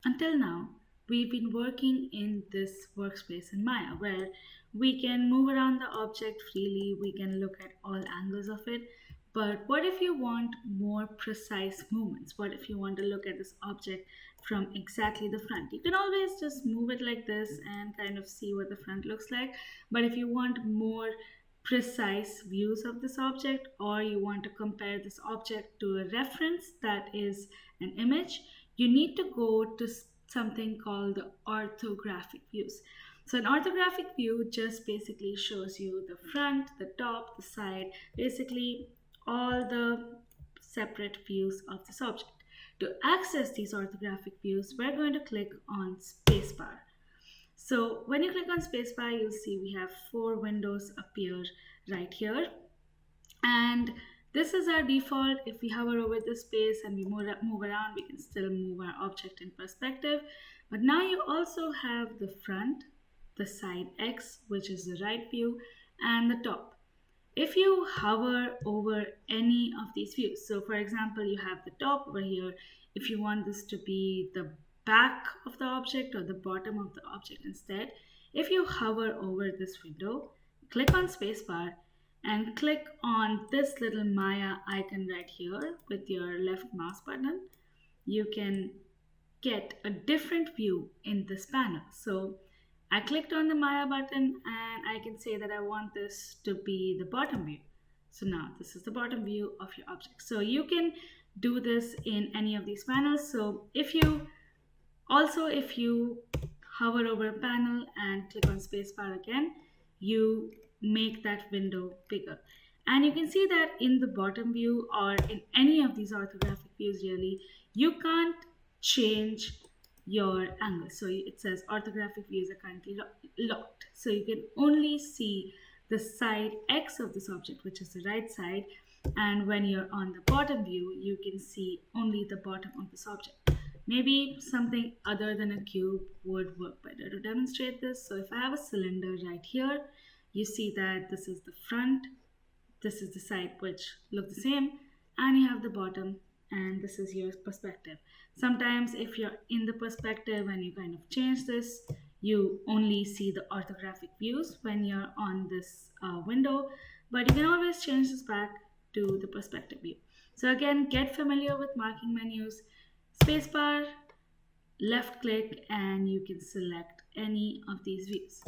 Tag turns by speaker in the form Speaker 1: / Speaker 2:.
Speaker 1: Until now, we've been working in this workspace in Maya where we can move around the object freely, we can look at all angles of it. But what if you want more precise movements? What if you want to look at this object from exactly the front? You can always just move it like this and kind of see what the front looks like. But if you want more precise views of this object, or you want to compare this object to a reference that is an image, you need to go to something called the orthographic views. So an orthographic view just basically shows you the front, the top, the side, basically all the separate views of this object. To access these orthographic views, we're going to click on spacebar. So when you click on spacebar, you'll see we have four windows appear right here. And this is our default. If we hover over the space and we move around, we can still move our object in perspective. But now you also have the front, the side X, which is the right view, and the top. If you hover over any of these views, so for example, you have the top over here. If you want this to be the back of the object or the bottom of the object instead, if you hover over this window, click on spacebar and click on this little Maya icon right here with your left mouse button, you can get a different view in this panel. So I clicked on the Maya button and I can say that I want this to be the bottom view. So now this is the bottom view of your object. So you can do this in any of these panels. So if you hover over a panel and click on spacebar again, you make that window bigger. And you can see that in the bottom view or in any of these orthographic views really, you can't change your angle. So it says orthographic views are currently locked. So you can only see the side X of this object, which is the right side. And when you're on the bottom view, you can see only the bottom of this object. Maybe something other than a cube would work better to demonstrate this. So if I have a cylinder right here, you see that this is the front, this is the side, which look the same, and you have the bottom, and this is your perspective. Sometimes if you're in the perspective and you kind of change this, you only see the orthographic views when you're on this window, but you can always change this back to the perspective view. So again, get familiar with marking menus. Spacebar, left click, and you can select any of these views.